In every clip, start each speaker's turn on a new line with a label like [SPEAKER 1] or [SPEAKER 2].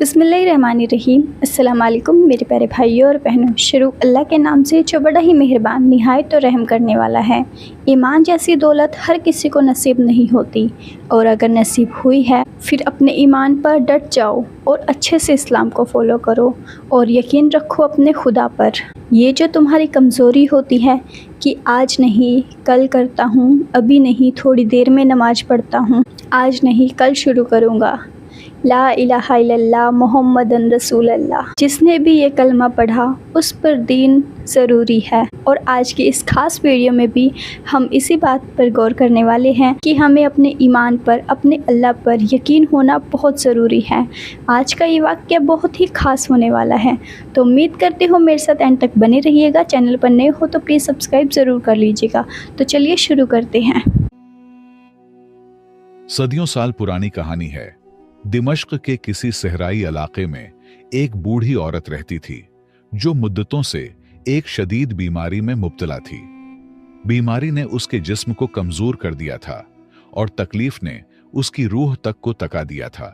[SPEAKER 1] बिस्मिल्लाहिर्रहमानिर्रहीम। अस्सलाम वालेकुम मेरे प्यारे भाइयों और बहनों। शुरू अल्लाह के नाम से जो बड़ा ही मेहरबान निहायत तो रहम करने वाला है। ईमान जैसी दौलत हर किसी को नसीब नहीं होती, और अगर नसीब हुई है फिर अपने ईमान पर डट जाओ और अच्छे से इस्लाम को फॉलो करो और यकीन रखो अपने खुदा पर। ये जो तुम्हारी कमज़ोरी होती है कि आज नहीं कल करता हूँ, अभी नहीं थोड़ी देर में नमाज़ पढ़ता हूँ, आज नहीं कल शुरू करूँगा, ला इलाहा इल्लल्लाह मोहम्मदन रसूलल्लाह, जिसने भी ये कलमा पढ़ा उस पर दीन ज़रूरी है। और आज की इस खास वीडियो में भी हम इसी बात पर गौर करने वाले हैं कि हमें अपने ईमान पर, अपने अल्लाह पर यकीन होना बहुत ज़रूरी है। आज का ये वाक़या बहुत ही ख़ास होने वाला है, तो उम्मीद करती हूँ मेरे साथ एंड तक बने रहिएगा। चैनल पर नए हो तो प्लीज़ सब्सक्राइब ज़रूर कर लीजिएगा। तो चलिए शुरू करते हैं।
[SPEAKER 2] सदियों साल पुरानी कहानी है। दिमश्क के किसी सहराई इलाके में एक बूढ़ी औरत रहती थी जो मुद्दतों से एक शदीद बीमारी में मुब्तला थी। बीमारी ने उसके जिस्म को कमजोर कर दिया था और तकलीफ ने उसकी रूह तक को तका दिया था।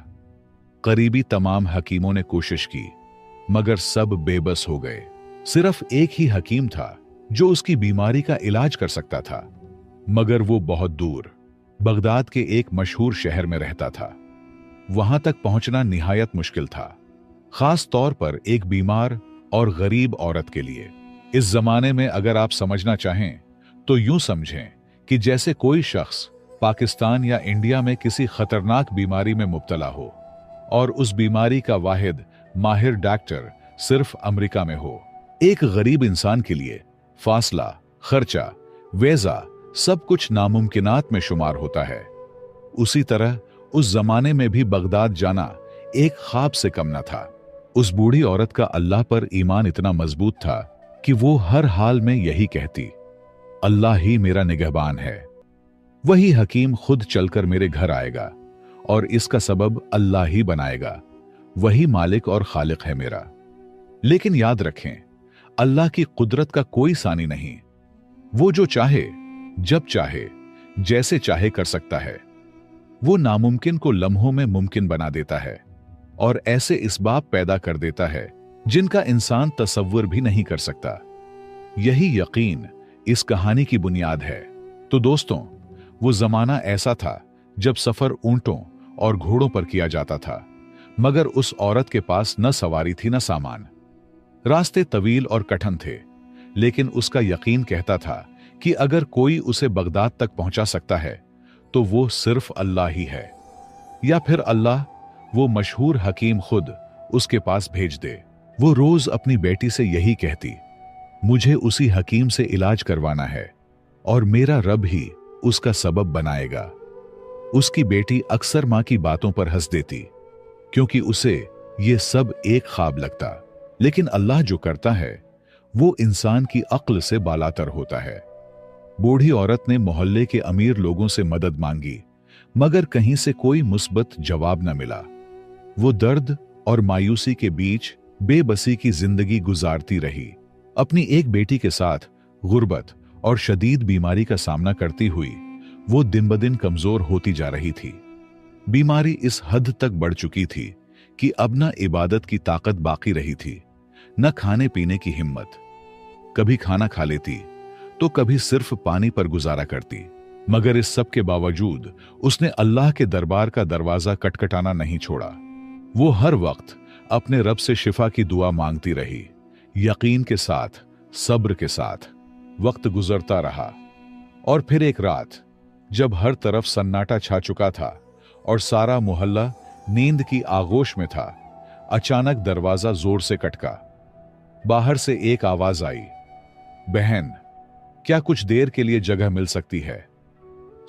[SPEAKER 2] करीबी तमाम हकीमों ने कोशिश की मगर सब बेबस हो गए। सिर्फ एक ही हकीम था जो उसकी बीमारी का इलाज कर सकता था, मगर वो बहुत दूर बगदाद के एक मशहूर शहर में रहता था। वहां तक पहुंचना निहायत मुश्किल था, खास तौर पर एक बीमार और गरीब औरत के लिए। इस जमाने में अगर आप समझना चाहें तो यूं समझें कि जैसे कोई शख्स पाकिस्तान या इंडिया में किसी खतरनाक बीमारी में मुब्तला हो और उस बीमारी का वाहिद माहिर डॉक्टर सिर्फ अमेरिका में हो। एक गरीब इंसान के लिए फासला, खर्चा, वीजा सब कुछ नामुमकिनात में शुमार होता है। उसी तरह उस जमाने में भी बगदाद जाना एक ख्वाब से कम न था। उस बूढ़ी औरत का अल्लाह पर ईमान इतना मजबूत था कि वो हर हाल में यही कहती, अल्लाह ही मेरा निगहबान है, वही हकीम खुद चलकर मेरे घर आएगा और इसका सबब अल्लाह ही बनाएगा, वही मालिक और खालिक है मेरा। लेकिन याद रखें, अल्लाह की कुदरत का कोई सानी नहीं। वो जो चाहे, जब चाहे, जैसे चाहे कर सकता है। वो नामुमकिन को लम्हों में मुमकिन बना देता है और ऐसे इसबाब पैदा कर देता है जिनका इंसान तसव्वुर भी नहीं कर सकता। यही यकीन इस कहानी की बुनियाद है। तो दोस्तों, वो जमाना ऐसा था जब सफर ऊंटों और घोड़ों पर किया जाता था, मगर उस औरत के पास न सवारी थी न सामान। रास्ते तवील और कठिन थे, लेकिन उसका यकीन कहता था कि अगर कोई उसे बगदाद तक पहुंचा सकता है तो वो सिर्फ अल्लाह ही है, या फिर अल्लाह वो मशहूर हकीम खुद उसके पास भेज दे। वो रोज अपनी बेटी से यही कहती, मुझे उसी हकीम से इलाज करवाना है और मेरा रब ही उसका सबब बनाएगा। उसकी बेटी अक्सर मां की बातों पर हंस देती क्योंकि उसे ये सब एक ख्वाब लगता, लेकिन अल्लाह जो करता है वो इंसान की अक्ल से बालातर होता है। बूढ़ी औरत ने मोहल्ले के अमीर लोगों से मदद मांगी, मगर कहीं से कोई मुस्बत जवाब न मिला। वो दर्द और मायूसी के बीच बेबसी की जिंदगी गुजारती रही, अपनी एक बेटी के साथ गुर्बत और शदीद बीमारी का सामना करती हुई। वो दिन ब दिन कमजोर होती जा रही थी। बीमारी इस हद तक बढ़ चुकी थी कि अब न इबादत की ताकत बाकी रही थी, न खाने पीने की हिम्मत। कभी खाना खा लेती तो कभी सिर्फ पानी पर गुजारा करती, मगर इस सब के बावजूद उसने अल्लाह के दरबार का दरवाजा खटखटाना नहीं छोड़ा। वो हर वक्त अपने रब से शिफा की दुआ मांगती रही, यकीन के साथ, सब्र के साथ। वक्त गुजरता रहा और फिर एक रात जब हर तरफ सन्नाटा छा चुका था और सारा मोहल्ला नींद की आगोश में था, अचानक दरवाजा जोर से खटका। बाहर से एक आवाज आई, बहन, क्या कुछ देर के लिए जगह मिल सकती है?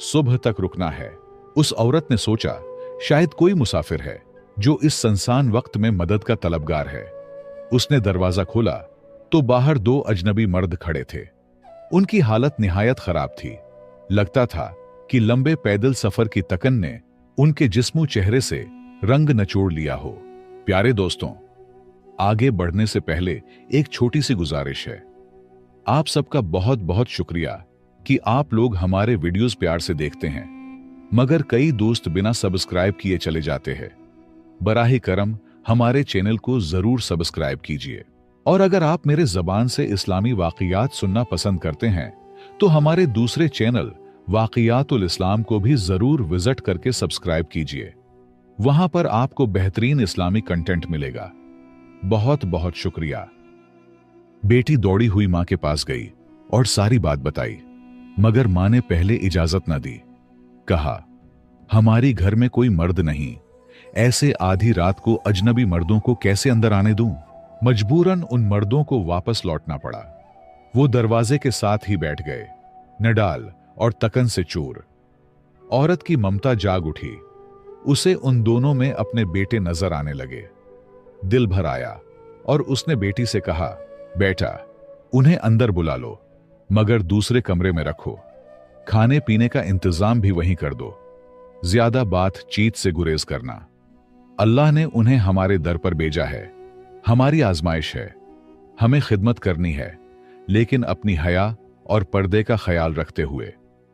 [SPEAKER 2] सुबह तक रुकना है। उस औरत ने सोचा शायद कोई मुसाफिर है जो इस सुनसान वक्त में मदद का तलबगार है। उसने दरवाजा खोला तो बाहर दो अजनबी मर्द खड़े थे। उनकी हालत निहायत खराब थी। लगता था कि लंबे पैदल सफर की तकन ने उनके जिस्मो चेहरे से रंग नचोड़ लिया हो। प्यारे दोस्तों, आगे बढ़ने से पहले एक छोटी सी गुजारिश है। आप सबका बहुत बहुत शुक्रिया कि आप लोग हमारे वीडियोस प्यार से देखते हैं, मगर कई दोस्त बिना सब्सक्राइब किए चले जाते हैं। बराहे करम हमारे चैनल को जरूर सब्सक्राइब कीजिए। और अगर आप मेरे जबान से इस्लामी वाक़ियात सुनना पसंद करते हैं तो हमारे दूसरे चैनल वाक़ियातुल इस्लाम को भी जरूर विजिट करके सब्सक्राइब कीजिए। वहां पर आपको बेहतरीन इस्लामी कंटेंट मिलेगा। बहुत बहुत शुक्रिया। बेटी दौड़ी हुई मां के पास गई और सारी बात बताई, मगर मां ने पहले इजाजत न दी। कहा, हमारी घर में कोई मर्द नहीं, ऐसे आधी रात को अजनबी मर्दों को कैसे अंदर आने दूं? मजबूरन उन मर्दों को वापस लौटना पड़ा। वो दरवाजे के साथ ही बैठ गए, नडाल और तकन से चूर। औरत की ममता जाग उठी। उसे उन दोनों में अपने बेटे नजर आने लगे। दिल भर आया और उसने बेटी से कहा, बेटा, उन्हें अंदर बुला लो, मगर दूसरे कमरे में रखो। खाने पीने का इंतजाम भी वहीं कर दो। ज्यादा बातचीत से गुरेज करना। अल्लाह ने उन्हें हमारे दर पर भेजा है, हमारी आजमाइश है। हमें खिदमत करनी है, लेकिन अपनी हया और पर्दे का ख्याल रखते हुए।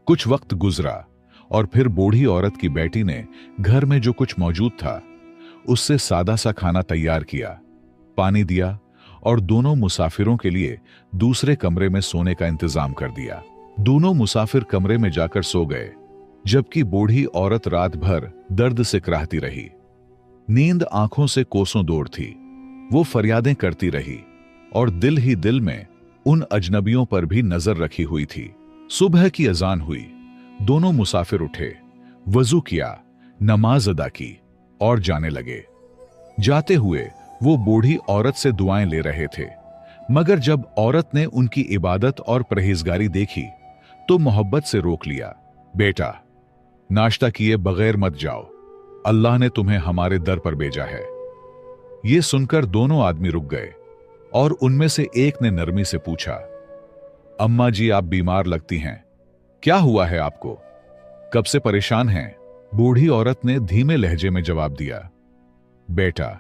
[SPEAKER 2] कुछ वक्त गुजरा और फिर बूढ़ी औरत की बेटी ने घर में जो कुछ मौजूद था उससे सादा सा खाना तैयार किया, पानी दिया और दोनों मुसाफिरों के लिए दूसरे कमरे में सोने का इंतजाम कर दिया। दोनों मुसाफिर कमरे में जाकर सो गए, जबकि बूढ़ी औरत रात भर दर्द से कराहती रही। नींद आंखों से कोसों दूर थी। वो फरियादें करती रही और दिल ही दिल में उन अजनबियों पर भी नजर रखी हुई थी। सुबह की अजान हुई। दोनों मुसाफिर उठे, वजू किया, नमाज अदा की और जाने लगे। जाते हुए वो बूढ़ी औरत से दुआएं ले रहे थे, मगर जब औरत ने उनकी इबादत और परहेजगारी देखी तो मोहब्बत से रोक लिया। बेटा, नाश्ता किए बगैर मत जाओ, अल्लाह ने तुम्हें हमारे दर पर भेजा है। ये सुनकर दोनों आदमी रुक गए और उनमें से एक ने नरमी से पूछा, अम्मा जी, आप बीमार लगती हैं, क्या हुआ है आपको? कब से परेशान हैं? बूढ़ी औरत ने धीमे लहजे में जवाब दिया, बेटा,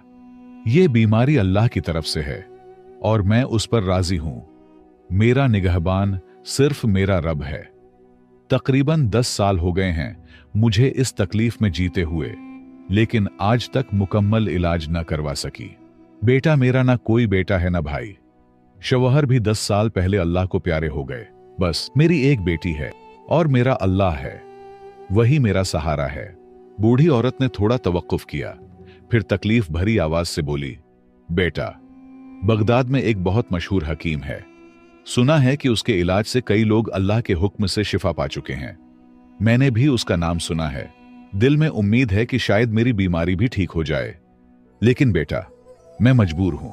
[SPEAKER 2] ये बीमारी अल्लाह की तरफ से है और मैं उस पर राजी हूं। मेरा निगहबान सिर्फ मेरा रब है। तकरीबन 10 साल हो गए हैं मुझे इस तकलीफ में जीते हुए, लेकिन आज तक मुकम्मल इलाज न करवा सकी। बेटा मेरा ना कोई बेटा है ना भाई। शौहर भी 10 साल पहले अल्लाह को प्यारे हो गए। बस मेरी एक बेटी है और मेरा अल्लाह है, वही मेरा सहारा है। बूढ़ी औरत ने थोड़ा तवक्कुफ किया, फिर तकलीफ भरी आवाज से बोली, बेटा, बगदाद में एक बहुत मशहूर हकीम है। सुना है कि उसके इलाज से कई लोग अल्लाह के हुक्म से शिफा पा चुके हैं। मैंने भी उसका नाम सुना है। दिल में उम्मीद है कि शायद मेरी बीमारी भी ठीक हो जाए, लेकिन बेटा, मैं मजबूर हूं।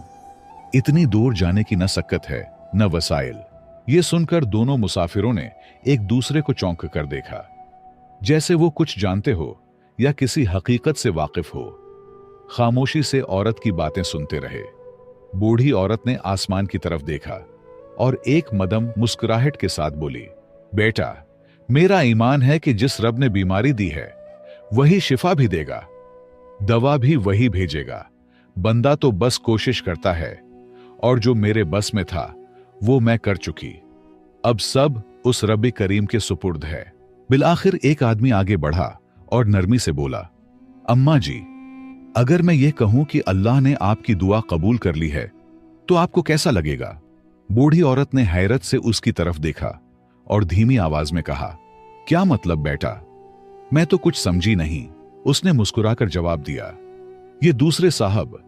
[SPEAKER 2] इतनी दूर जाने की न सक्कत है न वसाइल। ये सुनकर दोनों मुसाफिरों ने एक दूसरे को चौंक कर देखा, जैसे वो कुछ जानते हो या किसी हकीकत से वाकिफ हो। खामोशी से औरत की बातें सुनते रहे। बूढ़ी औरत ने आसमान की तरफ देखा और एक मदम मुस्कुराहट के साथ बोली, बेटा, मेरा ईमान है कि जिस रब ने बीमारी दी है वही शिफा भी देगा, दवा भी वही भेजेगा। बंदा तो बस कोशिश करता है और जो मेरे बस में था वो मैं कर चुकी। अब सब उस रब करीम के सुपुर्द है। बिलाखिर एक आदमी आगे बढ़ा और नरमी से बोला, अम्मा जी, अगर मैं ये कहूं कि अल्लाह ने आपकी दुआ कबूल कर ली है तो आपको कैसा लगेगा? बूढ़ी औरत ने हैरत से उसकी तरफ देखा और धीमी आवाज में कहा, क्या मतलब बेटा? मैं तो कुछ समझी नहीं। उसने मुस्कुराकर जवाब दिया, ये दूसरे साहब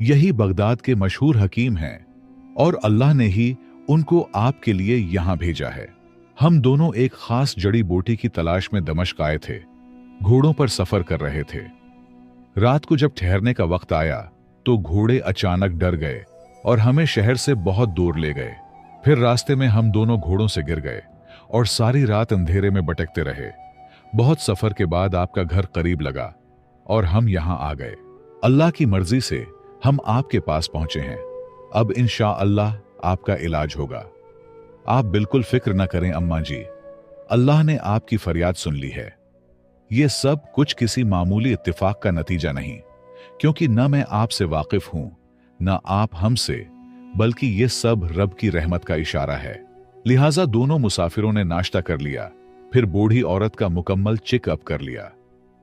[SPEAKER 2] यही बगदाद के मशहूर हकीम हैं और अल्लाह ने ही उनको आपके लिए यहां भेजा है। हम दोनों एक खास जड़ी बूटी की तलाश में दमिश्क आए थे। घोड़ों पर सफर कर रहे थे। रात को जब ठहरने का वक्त आया तो घोड़े अचानक डर गए और हमें शहर से बहुत दूर ले गए। फिर रास्ते में हम दोनों घोड़ों से गिर गए और सारी रात अंधेरे में भटकते रहे। बहुत सफर के बाद आपका घर करीब लगा और हम यहां आ गए। अल्लाह की मर्जी से हम आपके पास पहुंचे हैं। अब इंशाअल्लाह आपका इलाज होगा। आप बिल्कुल फिक्र न करें अम्मा जी, अल्लाह ने आपकी फरियाद सुन ली है। ये सब कुछ किसी मामूली इत्तिफाक का नतीजा नहीं, क्योंकि न मैं आपसे वाकिफ हूं न आप हमसे, बल्कि ये सब रब की रहमत का इशारा है। लिहाजा दोनों मुसाफिरों ने नाश्ता कर लिया, फिर बूढ़ी औरत का मुकम्मल चेकअप कर लिया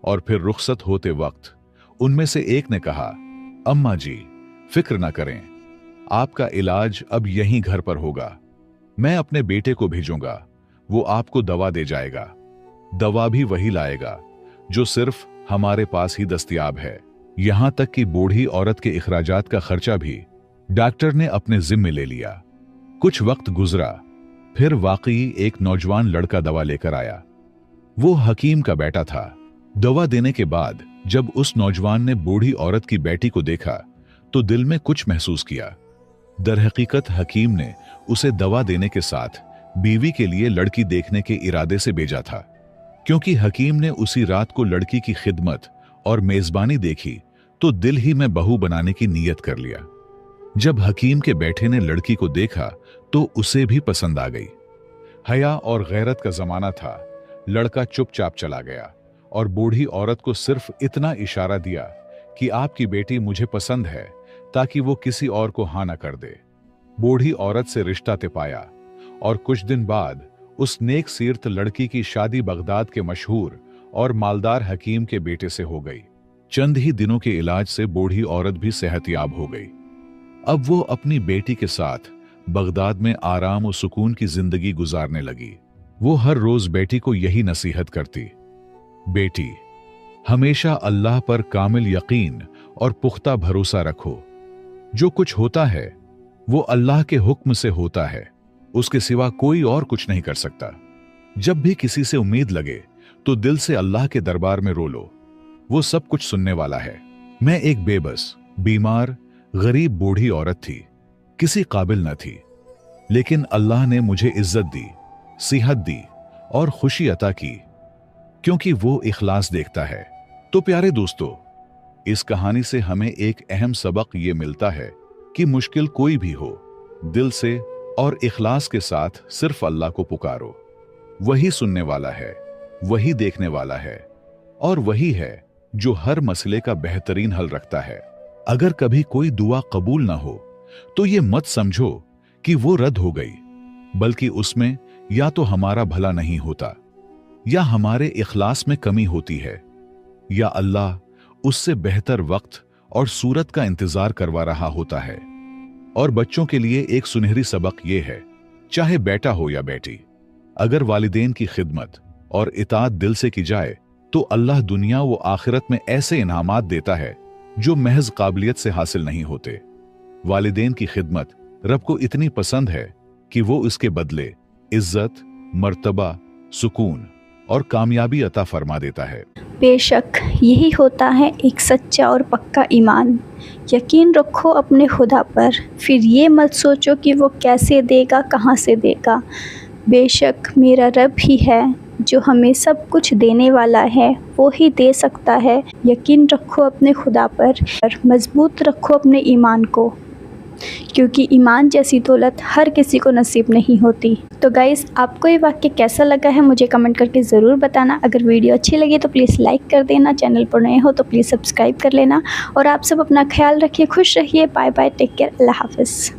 [SPEAKER 2] और फिर रुखसत होते वक्त उनमें से एक ने कहा, अम्मा जी, फिक्र ना करें, आपका इलाज अब यहीं घर पर होगा। मैं अपने बेटे को भेजूंगा, वो आपको दवा दे जाएगा। दवा भी वही लाएगा जो सिर्फ हमारे पास ही दस्तयाब है। यहां तक कि बूढ़ी औरत के इखराजात का खर्चा भी डॉक्टर ने अपने जिम्मे ले लिया। कुछ वक्त गुजरा, फिर वाकई एक नौजवान लड़का दवा लेकर आया। वो हकीम का बेटा था। दवा देने के बाद जब उस नौजवान ने बूढ़ी औरत की बेटी को देखा तो दिल में कुछ महसूस किया। दरहकीकत हकीम ने उसे दवा देने के साथ बीवी के लिए लड़की देखने के इरादे से भेजा था, क्योंकि हकीम ने उसी रात को लड़की की खिदमत और मेजबानी देखी तो दिल ही में बहू बनाने की नीयत कर लिया। जब हकीम के बेटे ने लड़की को देखा तो उसे भी पसंद आ गई। हया और गैरत का जमाना था। लड़का चुपचाप चला गया और बूढ़ी औरत को सिर्फ इतना इशारा दिया कि आपकी बेटी मुझे पसंद है, ताकि वो किसी और को हाँ न कर दे। बूढ़ी औरत से रिश्ता तय पाया और कुछ दिन बाद उस नेक सीरत लड़की की शादी बगदाद के मशहूर और मालदार हकीम के बेटे से हो गई। चंद ही दिनों के इलाज से बूढ़ी औरत भी सेहतयाब हो गई। अब वो अपनी बेटी के साथ बगदाद में आराम और सुकून की जिंदगी गुजारने लगी। वो हर रोज बेटी को यही नसीहत करती, बेटी, हमेशा अल्लाह पर कामिल यकीन और पुख्ता भरोसा रखो। जो कुछ होता है वो अल्लाह के हुक्म से होता है, उसके सिवा कोई और कुछ नहीं कर सकता। जब भी किसी से उम्मीद लगे तो दिल से अल्लाह के दरबार में रो लो, वो सब कुछ सुनने वाला है। मैं एक बेबस, बीमार, गरीब बूढ़ी औरत थी, किसी काबिल न थी, लेकिन अल्लाह ने मुझे इज्जत दी, सेहत दी और खुशी अता की, क्योंकि वो इखलास देखता है। तो प्यारे दोस्तों, इस कहानी से हमें एक अहम सबक ये मिलता है कि मुश्किल कोई भी हो, दिल से और इखलास के साथ सिर्फ अल्लाह को पुकारो। वही सुनने वाला है, वही देखने वाला है और वही है जो हर मसले का बेहतरीन हल रखता है। अगर कभी कोई दुआ कबूल ना हो तो ये मत समझो कि वो रद्द हो गई, बल्कि उसमें या तो हमारा भला नहीं होता, या हमारे इखलास में कमी होती है, या अल्लाह उससे बेहतर वक्त और सूरत का इंतजार करवा रहा होता है। और बच्चों के लिए एक सुनहरी सबक ये है, चाहे बेटा हो या बेटी, अगर वालिदैन की खिदमत और इताअत दिल से की जाए तो अल्लाह दुनिया व आखिरत में ऐसे इनामात देता है जो महज काबिलियत से हासिल नहीं होते। वालिदैन की खिदमत रब को इतनी पसंद है कि वो इसके बदले इज्जत, मर्तबा, सुकून और कामयाबी अता फरमा देता है।
[SPEAKER 1] बेशक यही होता है एक सच्चा और पक्का ईमान। यकीन रखो अपने खुदा पर, फिर ये मत सोचो कि वो कैसे देगा, कहाँ से देगा। बेशक मेरा रब ही है जो हमें सब कुछ देने वाला है, वो ही दे सकता है। यकीन रखो अपने खुदा पर, मजबूत रखो अपने ईमान को, क्योंकि ईमान जैसी दौलत हर किसी को नसीब नहीं होती। तो गाइस, आपको ये वाक्य कैसा लगा है मुझे कमेंट करके ज़रूर बताना। अगर वीडियो अच्छी लगी तो प्लीज़ लाइक कर देना, चैनल पर नए हो तो प्लीज़ सब्सक्राइब कर लेना। और आप सब अपना ख्याल रखिए, खुश रहिए। बाय बाय, टेक केयर, अल्लाह हाफ़िज़।